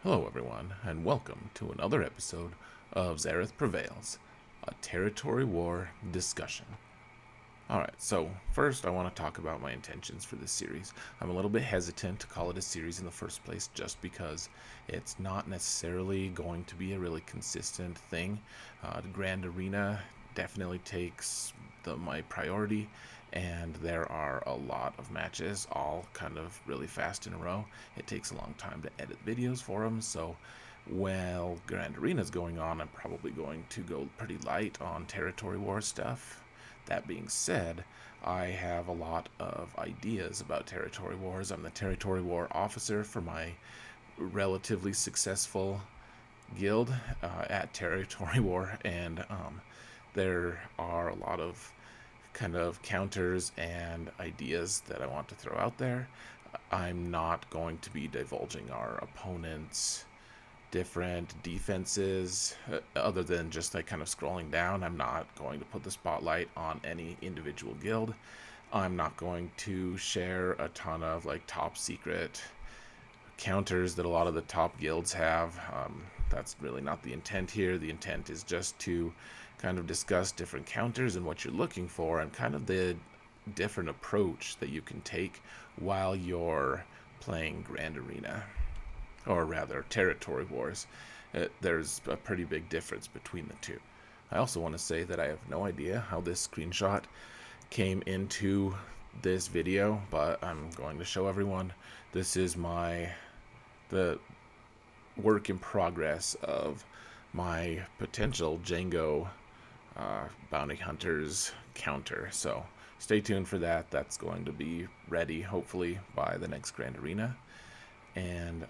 Hello, everyone, and welcome to another episode of Zareth Prevails, a territory war discussion. Alright, so first I want to talk about my intentions for this series. I'm a little bit hesitant to call it a series in the first place just because it's not necessarily going to be a really consistent thing. The Grand Arena definitely takes my priority, and there are a lot of matches, all kind of really fast in a row. It takes a long time to edit videos for them, so while Grand Arena is going on, I'm probably going to go pretty light on territory war stuff. That being said, I have a lot of ideas about territory wars. I'm the territory war officer for my relatively successful guild at territory war, and there are a lot of kind of counters and ideas that I want to throw out there. I'm not going to be divulging our opponents' different defenses other than just like kind of scrolling down. I'm not going to put the spotlight on any individual guild. I'm not going to share a ton of like top secret counters that a lot of the top guilds have. That's really not the intent here. The intent is just to kind of discuss different counters and what you're looking for and kind of the different approach that you can take while you're playing Grand Arena, or rather territory wars. There's a pretty big difference between the two. I also want to say that I have no idea how this screenshot came into this video, but I'm going to show everyone. This is the work in progress of my potential Django bounty hunters counter. So stay tuned for that. That's going to be ready hopefully by the next Grand Arena. And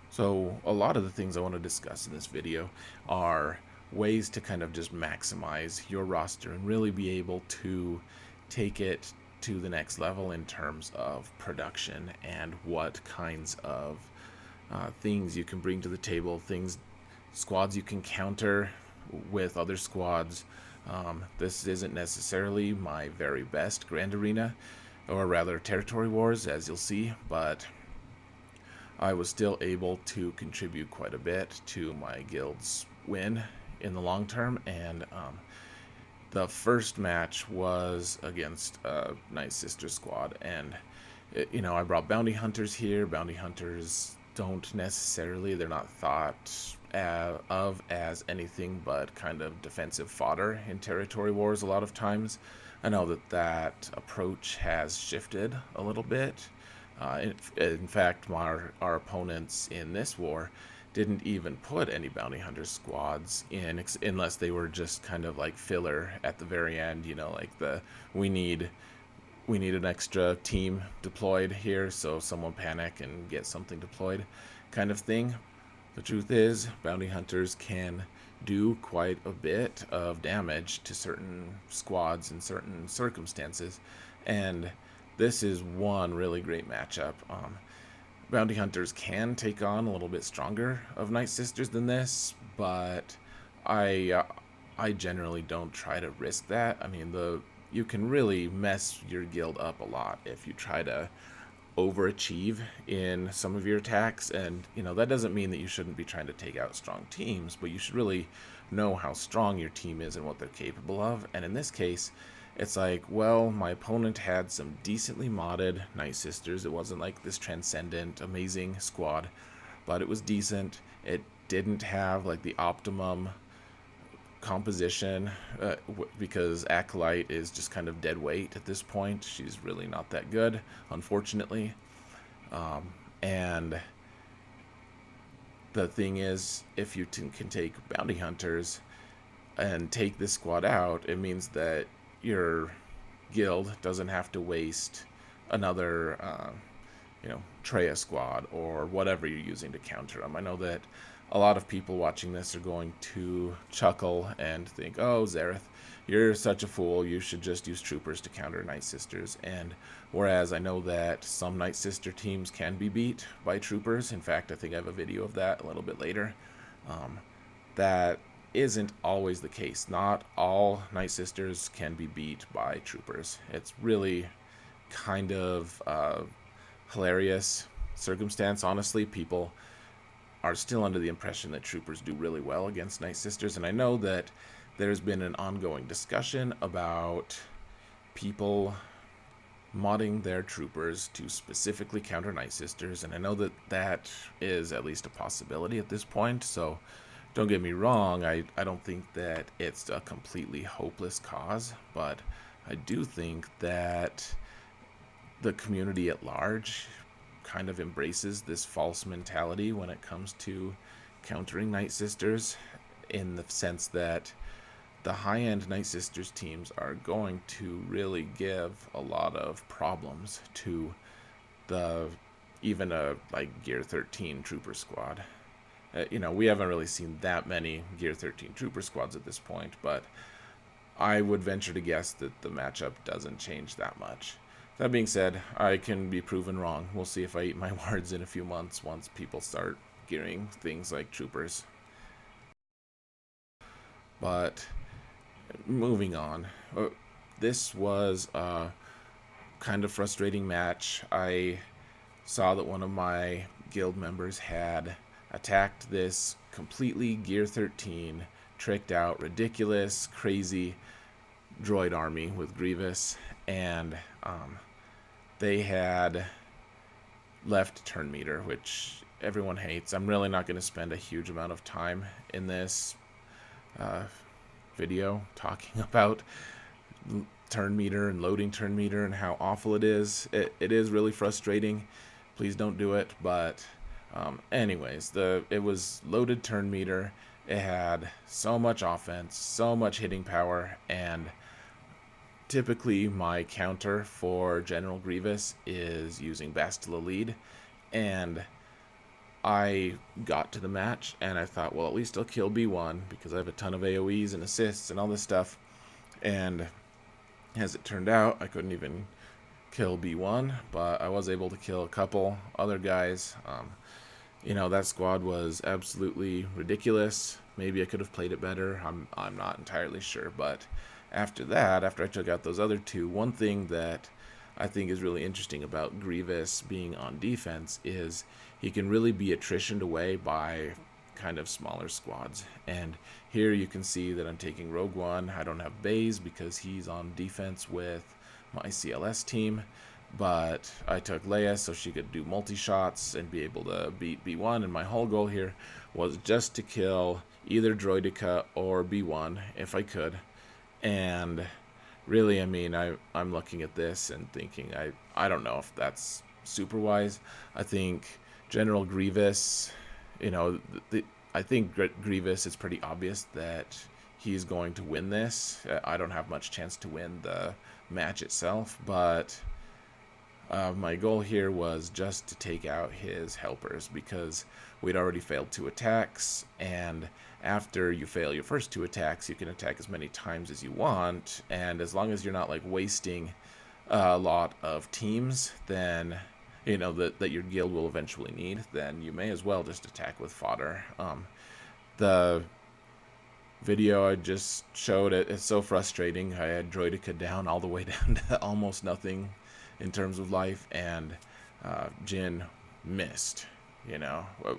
so a lot of the things I want to discuss in this video are ways to kind of just maximize your roster and really be able to take it to the next level in terms of production and what kinds of things you can bring to the table, squads you can counter with other squads. This isn't necessarily my very best Grand Arena, or rather territory wars, as you'll see, but I was still able to contribute quite a bit to my guild's win in the long term, and the first match was against a Night Sister squad, and I brought bounty hunters here. Bounty hunters don't necessarily, they're not thought of as anything but kind of defensive fodder in territory wars a lot of times. I know that approach has shifted a little bit. In fact, our opponents in this war didn't even put any bounty hunter squads in unless they were just kind of like filler at the very end. Like we need an extra team deployed here, so someone panic and get something deployed kind of thing. The truth is, bounty hunters can do quite a bit of damage to certain squads in certain circumstances, and this is one really great matchup. Bounty hunters can take on a little bit stronger of Night Sisters than this, but I generally don't try to risk that. I mean, you can really mess your guild up a lot if you try to overachieve in some of your attacks, and that doesn't mean that you shouldn't be trying to take out strong teams, but you should really know how strong your team is and what they're capable of. And in this case, it's like, well, my opponent had some decently modded Night Sisters. It wasn't like this transcendent, amazing squad, but it was decent. It didn't have like the optimum composition because Acolyte is just kind of dead weight at this point. She's really not that good, unfortunately. And the thing is, if you can take bounty hunters and take this squad out, it means that your guild doesn't have to waste another Treya squad or whatever you're using to counter them. I know that a lot of people watching this are going to chuckle and think, oh, Zareth, you're such a fool, you should just use troopers to counter Night Sisters. And whereas I know that some Night Sister teams can be beat by troopers, in fact I think I have a video of that a little bit later, that isn't always the case. Not all Night Sisters can be beat by troopers. It's really kind of hilarious circumstance, honestly. People are still under the impression that troopers do really well against Night Sisters, and I know that there's been an ongoing discussion about people modding their troopers to specifically counter Night Sisters, and I know that that is at least a possibility at this point, so don't get me wrong, I don't think that it's a completely hopeless cause, but I do think that the community at large kind of embraces this false mentality when it comes to countering Night Sisters, in the sense that the high-end Night Sisters teams are going to really give a lot of problems to the even a like Gear 13 Trooper squad. We haven't really seen that many Gear 13 Trooper squads at this point, but I would venture to guess that the matchup doesn't change that much. That being said, I can be proven wrong. We'll see if I eat my words in a few months once people start gearing things like Troopers. But moving on, this was a kind of frustrating match. I saw that one of my guild members had attacked this completely Gear 13, tricked out, ridiculous, crazy droid army with Grievous, and they had left turn meter, which everyone hates. I'm really not going to spend a huge amount of time in this video talking about turn meter and loading turn meter and how awful it is. It is really frustrating. Please don't do it. But anyways, it was loaded turn meter. It had so much offense, so much hitting power, and typically my counter for General Grievous is using Bastila lead, and I got to the match and I thought, well, at least I'll kill B1 because I have a ton of AoEs and assists and all this stuff, and as it turned out, I couldn't even kill B1, but I was able to kill a couple other guys. That squad was absolutely ridiculous. Maybe I could have played it better. I'm not entirely sure, but after that, after I took out those other two, one thing that I think is really interesting about Grievous being on defense is he can really be attritioned away by kind of smaller squads. And here you can see that I'm taking Rogue One. I don't have Baze because he's on defense with my CLS team, but I took Leia so she could do multi-shots and be able to beat B1, and my whole goal here was just to kill either Droideka or B1 if I could. And really, I mean, I'm looking at this and thinking, I don't know if that's super wise. I think General Grievous, I think Grievous, it's pretty obvious that he's going to win this. I don't have much chance to win the match itself, but my goal here was just to take out his helpers because we'd already failed 2 attacks, and after you fail your first 2 attacks, you can attack as many times as you want, and as long as you're not like wasting a lot of teams, then that your guild will eventually need, then you may as well just attack with fodder. The video I just showed, it's so frustrating. I had Droideka down all the way down to almost nothing in terms of life, and Jyn missed,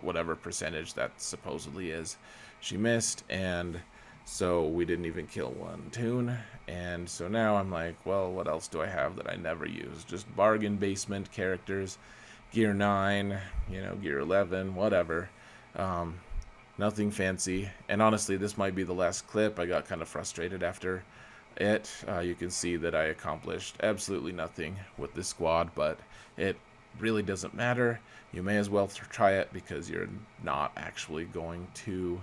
whatever percentage that supposedly is. She missed, and so we didn't even kill 1 toon, and so now I'm like, well, what else do I have that I never use? Just bargain basement characters, Gear 9, Gear 11, whatever. Nothing fancy, and honestly, this might be the last clip. I got kind of frustrated after it. You can see that I accomplished absolutely nothing with this squad, but it really doesn't matter. You may as well try it because you're not actually going to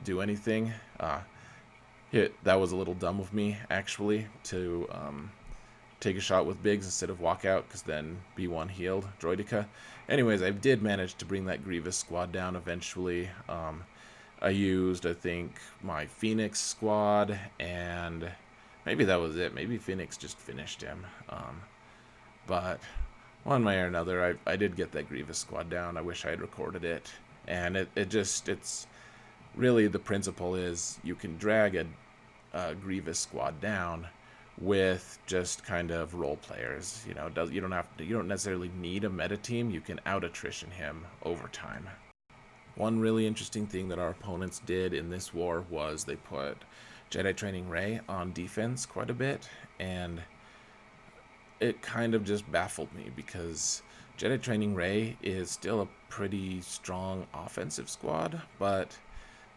do anything. That was a little dumb of me, actually, to take a shot with Biggs instead of walk out, because then B1 healed Droideka. Anyways, I did manage to bring that Grievous squad down eventually. I used, I think, my Phoenix squad, and maybe that was it. Maybe Phoenix just finished him. But one way or another, I did get that Grievous squad down. I wish I had recorded it. And it's really, the principle is you can drag a Grievous squad down with just kind of role players. You don't necessarily need a meta team. You can out attrition him over time. One really interesting thing that our opponents did in this war was they put Jedi Training Rey on defense quite a bit, and it kind of just baffled me because Jedi Training Rey is still a pretty strong offensive squad, but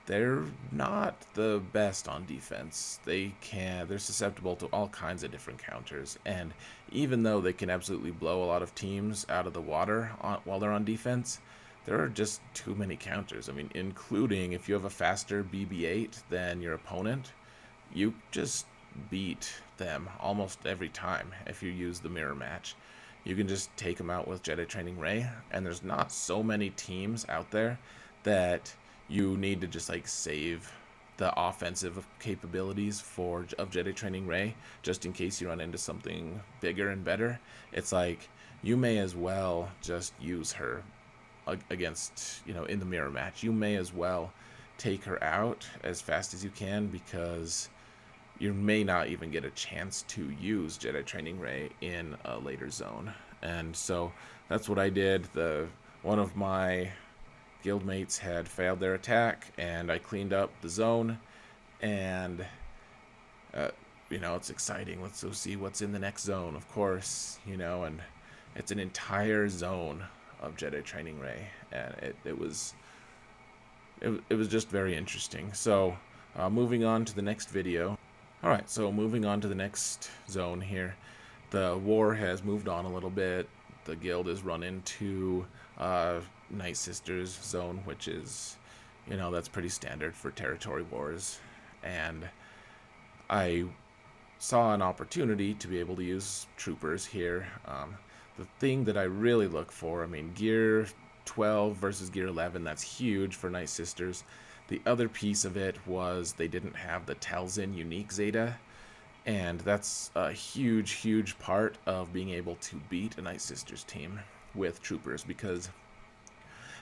they're not the best on defense. They're susceptible to all kinds of different counters, and even though they can absolutely blow a lot of teams out of the water while they're on defense, there are just too many counters. I mean, including if you have a faster BB-8 than your opponent, you just beat them almost every time if you use the mirror match. You can just take them out with Jedi Training Rey, and there's not so many teams out there that you need to just like save the offensive capabilities of Jedi Training Rey just in case you run into something bigger and better. It's like you may as well just use her against, in the mirror match. You may as well take her out as fast as you can because you may not even get a chance to use Jedi Training Rey in a later zone. And so that's what I did. One of my guildmates had failed their attack, and I cleaned up the zone, and it's exciting. Let's go see what's in the next zone, of course, and it's an entire zone of Jedi Training Rey, and it was just very interesting. So moving on to the next video. Alright, so moving on to the next zone here. The war has moved on a little bit. The guild has run into Night Sisters zone, which is, that's pretty standard for territory wars. And I saw an opportunity to be able to use troopers here. The thing that I really look for, I mean, gear 12 versus gear 11, that's huge for Night Sisters. The other piece of it was they didn't have the Talzin unique Zeta, and that's a huge, huge part of being able to beat a Night Sisters team with troopers, because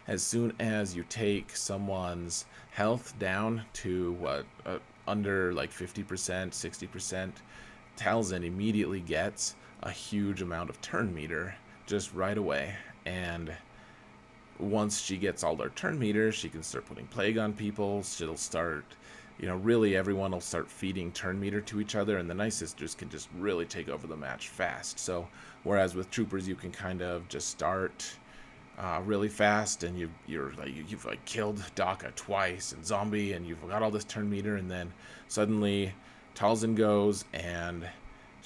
as soon as you take someone's health down to under like 50%, 60%, Talzin immediately gets a huge amount of turn meter just right away. And once she gets all their turn meters, she can start putting plague on people. She'll start, really everyone will start feeding turn meter to each other, and the Night Sisters can just really take over the match fast. So whereas with troopers you can kind of just start really fast, and you've killed Daka twice and Zombie, and you've got all this turn meter, and then suddenly Talzin goes and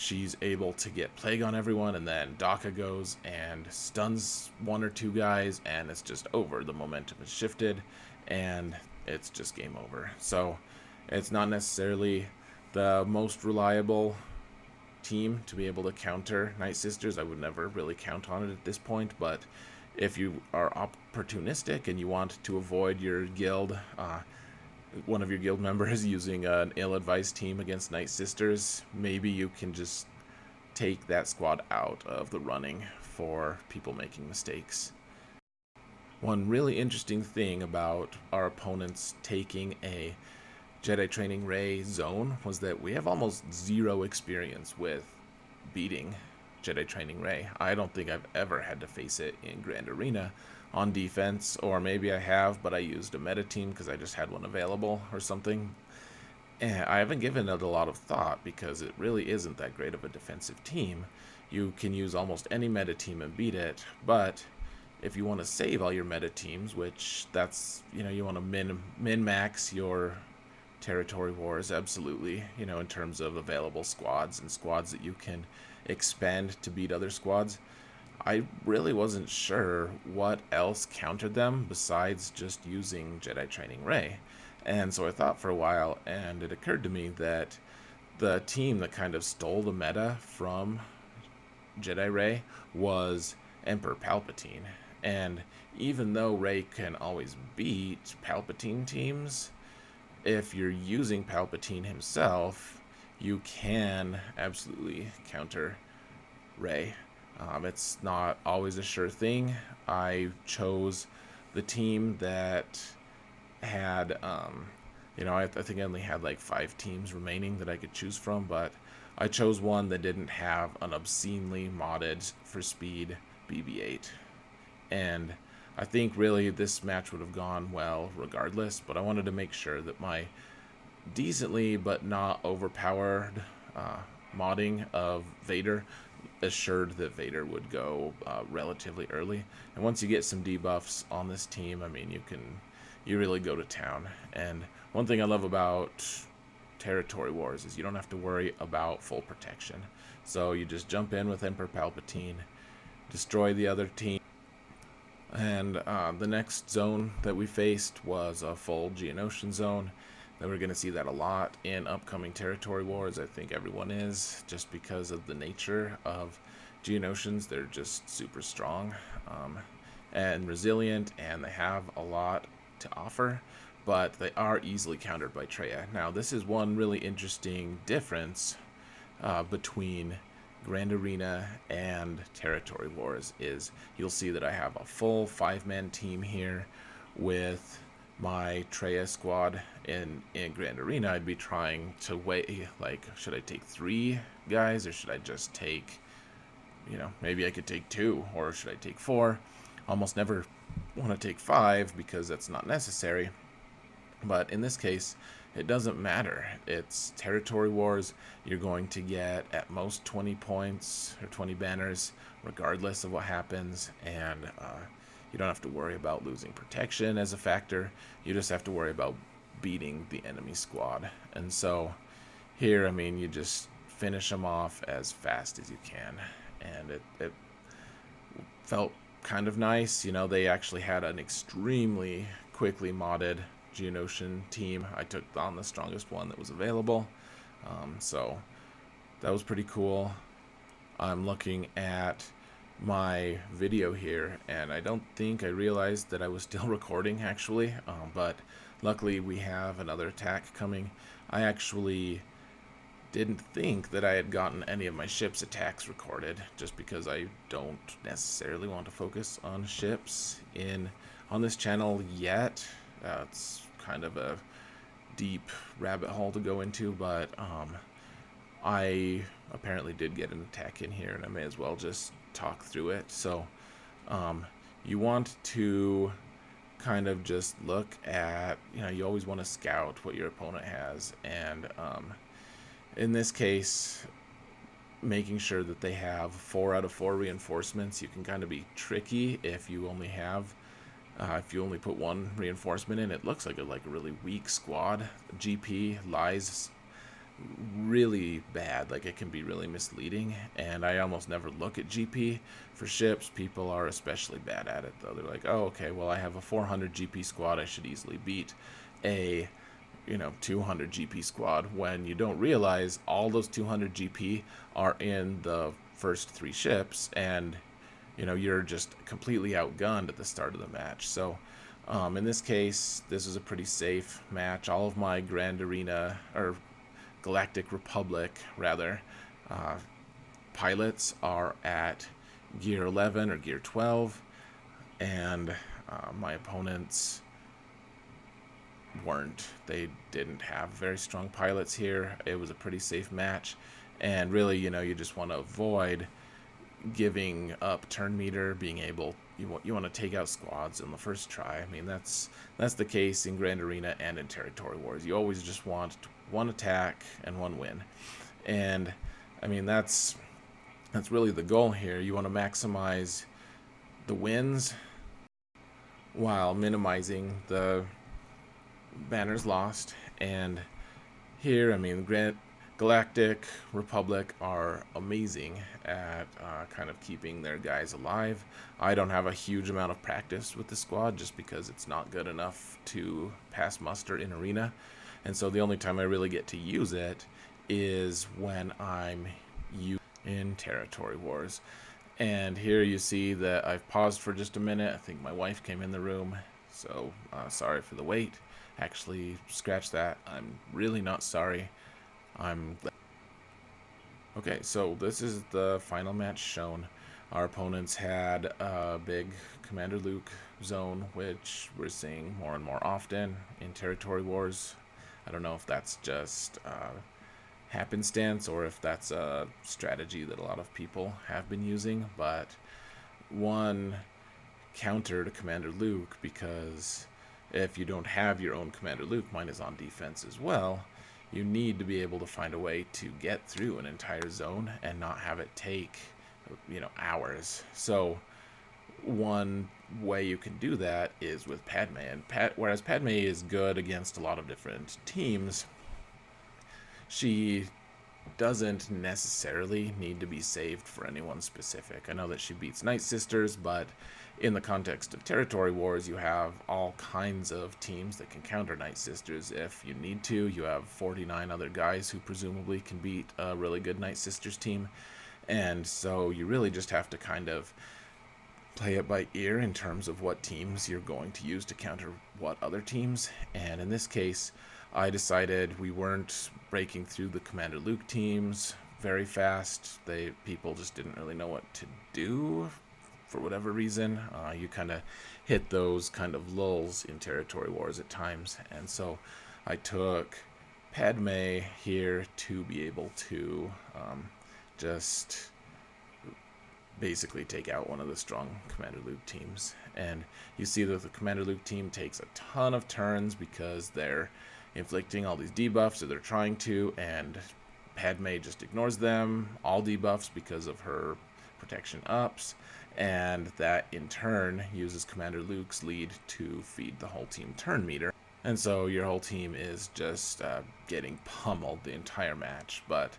she's able to get plague on everyone, and then Daka goes and stuns one or two guys, and it's just over. The momentum is shifted, and it's just game over. So it's not necessarily the most reliable team to be able to counter Night Sisters. I would never really count on it at this point, but if you are opportunistic and you want to avoid your guild, one of your guild members using an ill-advised team against Night Sisters, maybe you can just take that squad out of the running for people making mistakes. One really interesting thing about our opponents taking a Jedi Training Rey zone was that we have almost zero experience with beating Jedi Training Rey. I don't think I've ever had to face it in Grand Arena on defense, or maybe I have, but I used a meta team because I just had one available or something. And I haven't given it a lot of thought because it really isn't that great of a defensive team. You can use almost any meta team and beat it, but if you want to save all your meta teams, which that's, you want to min-max your territory wars, absolutely, in terms of available squads and squads that you can expand to beat other squads. I really wasn't sure what else countered them besides just using Jedi Training Rey. And so I thought for a while, and it occurred to me that the team that kind of stole the meta from Jedi Rey was Emperor Palpatine. And even though Rey can always beat Palpatine teams, if you're using Palpatine himself, you can absolutely counter Rey. It's not always a sure thing. I chose the team that had, I think I only had like 5 teams remaining that I could choose from, but I chose one that didn't have an obscenely modded for speed BB-8. And I think really this match would have gone well regardless, but I wanted to make sure that my decently but not overpowered modding of Vader assured that Vader would go relatively early. And once you get some debuffs on this team, I mean, you really go to town. And one thing I love about Territory Wars is you don't have to worry about full protection. So you just jump in with Emperor Palpatine, destroy the other team. And the next zone that we faced was a full Geonosian zone. And we're going to see that a lot in upcoming Territory Wars. I think everyone is, just because of the nature of Geonosians. They're just super strong and resilient, and they have a lot to offer, but they are easily countered by Traya. Now, this is one really interesting difference between Grand Arena and Territory Wars is you'll see that I have a full 5-man team here with my Traya squad. In Grand Arena, I'd be trying to weigh, like, should I take 3 guys or should I just take, maybe I could take 2, or should I take 4? Almost never want to take 5 because that's not necessary. But in this case, it doesn't matter. It's Territory Wars. You're going to get at most 20 points or 20 banners regardless of what happens, and you don't have to worry about losing protection as a factor. You just have to worry about beating the enemy squad. And so here, I mean, you just finish them off as fast as you can, and it felt kind of nice. They actually had an extremely quickly modded Geonosian team. I took on the strongest one that was available, so that was pretty cool. I'm looking at my video here, and I don't think I realized that I was still recording actually, but luckily we have another attack coming. I actually didn't think that I had gotten any of my ship's attacks recorded, just because I don't necessarily want to focus on ships on this channel yet. It's kind of a deep rabbit hole to go into, but I apparently did get an attack in here, and I may as well just talk through it. So you want to kind of just look at, you always want to scout what your opponent has, and in this case, making sure that they have 4 out of 4 reinforcements. You can kind of be tricky if you only put 1 reinforcement in. It looks like a really weak squad. GP lies really bad. Like, it can be really misleading, and I almost never look at GP for ships. People are especially bad at it, though. They're like, oh, okay, well, I have a 400 GP squad, I should easily beat a 200 GP squad, when you don't realize all those 200 GP are in the first 3 ships, and you're just completely outgunned at the start of the match. So in this case, this was a pretty safe match. All of my Grand Arena, or Galactic Republic rather, pilots are at gear 11 or gear 12, and my opponents weren't. They didn't have very strong pilots here. It was a pretty safe match, and really, you just want to avoid giving up turn meter, being able, you want to take out squads in the first try. I mean, that's the case in Grand Arena and in Territory Wars. You always just want 1 attack and 1 win, and I mean that's really the goal here. You want to maximize the wins while minimizing the banners lost. And here, I mean, Galactic Republic are amazing at kind of keeping their guys alive. I don't have a huge amount of practice with the squad, just because it's not good enough to pass muster in Arena, and so the only time I really get to use it is when I'm in Territory Wars. And here you see that I've paused for just a minute. I think my wife came in the room, so sorry for the wait. Actually, scratch that. I'm really not sorry. Okay, so this is the final match shown. Our opponents had a big Commander Luke zone, which we're seeing more and more often in Territory Wars. I don't know if that's just happenstance or if that's a strategy that a lot of people have been using, but one counter to Commander Luke, because if you don't have your own Commander Luke, mine is on defense as well, you need to be able to find a way to get through an entire zone and not have it take, hours. So one way you can do that is with Padme. And whereas Padme is good against a lot of different teams, she doesn't necessarily need to be saved for anyone specific. I know that she beats Night Sisters, but in the context of territory wars, you have all kinds of teams that can counter Night Sisters if you need to. You have 49 other guys who presumably can beat a really good Night Sisters team. And so you really just have to kind of play it by ear in terms of what teams you're going to use to counter what other teams. And in this case, I decided we weren't breaking through the Commander Luke teams very fast. People just didn't really know what to do for whatever reason. You kind of hit those kind of lulls in territory wars at times. And so I took Padme here to be able to just basically take out one of the strong Commander Luke teams. And you see that the Commander Luke team takes a ton of turns because they're inflicting all these debuffs, or they're trying to, and Padme just ignores them, all debuffs, because of her protection ups, and that in turn uses Commander Luke's lead to feed the whole team turn meter. And so your whole team is just getting pummeled the entire match. But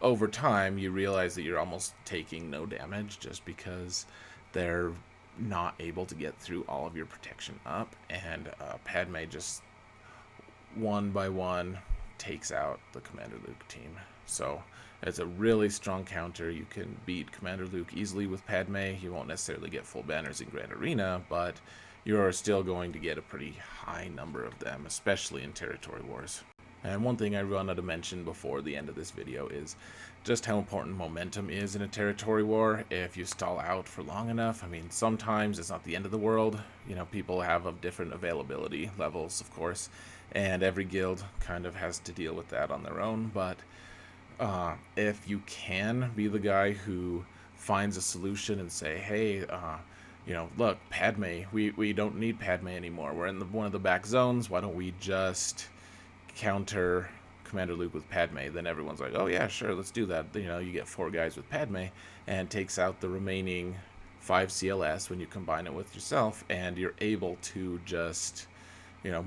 over time, you realize that you're almost taking no damage just because they're not able to get through all of your protection up, and Padme just one by one takes out the Commander Luke team. So it's a really strong counter. You can beat Commander Luke easily with Padme. You won't necessarily get full banners in Grand Arena, but you're still going to get a pretty high number of them, especially in territory wars. And one thing I wanted to mention before the end of this video is just how important momentum is in a territory war. If you stall out for long enough, I mean, sometimes it's not the end of the world. People have of different availability levels, of course, and every guild kind of has to deal with that on their own. But if you can be the guy who finds a solution and say, hey, look, Padme, we don't need Padme anymore. We're in one of the back zones. Why don't we just counter Commander Luke with Padme? Then everyone's like, oh yeah, sure, let's do that. You get 4 guys with Padme, and takes out the remaining 5 CLS when you combine it with yourself, and you're able to just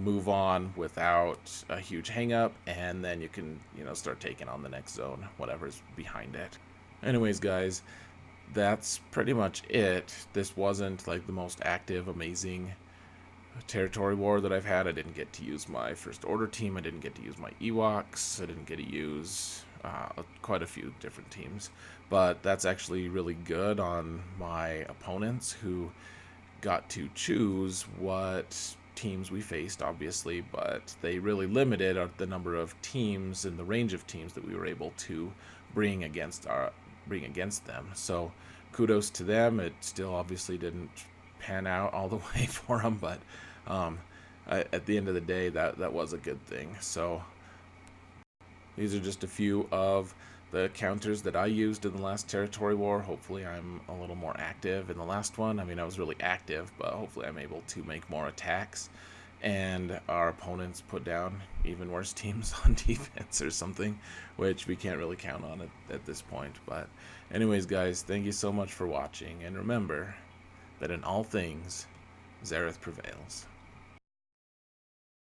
move on without a huge hang up, and then you can start taking on the next zone, whatever's behind it. Anyways, guys, that's pretty much it. This wasn't like the most active, amazing territory war that I've had. I didn't get to use my First Order team. I didn't get to use my Ewoks. I didn't get to use quite a few different teams. But that's actually really good on my opponents, who got to choose what teams we faced, obviously, but they really limited the number of teams and the range of teams that we were able to bring against them. So kudos to them. It still obviously didn't pan out all the way for them, but at the end of the day, that was a good thing. So these are just a few of the counters that I used in the last territory war. Hopefully I'm a little more active in the last one. I mean, I was really active, but hopefully I'm able to make more attacks, and our opponents put down even worse teams on defense or something, which we can't really count on at this point. But anyways, guys, thank you so much for watching, and remember that in all things, Xaereth prevails.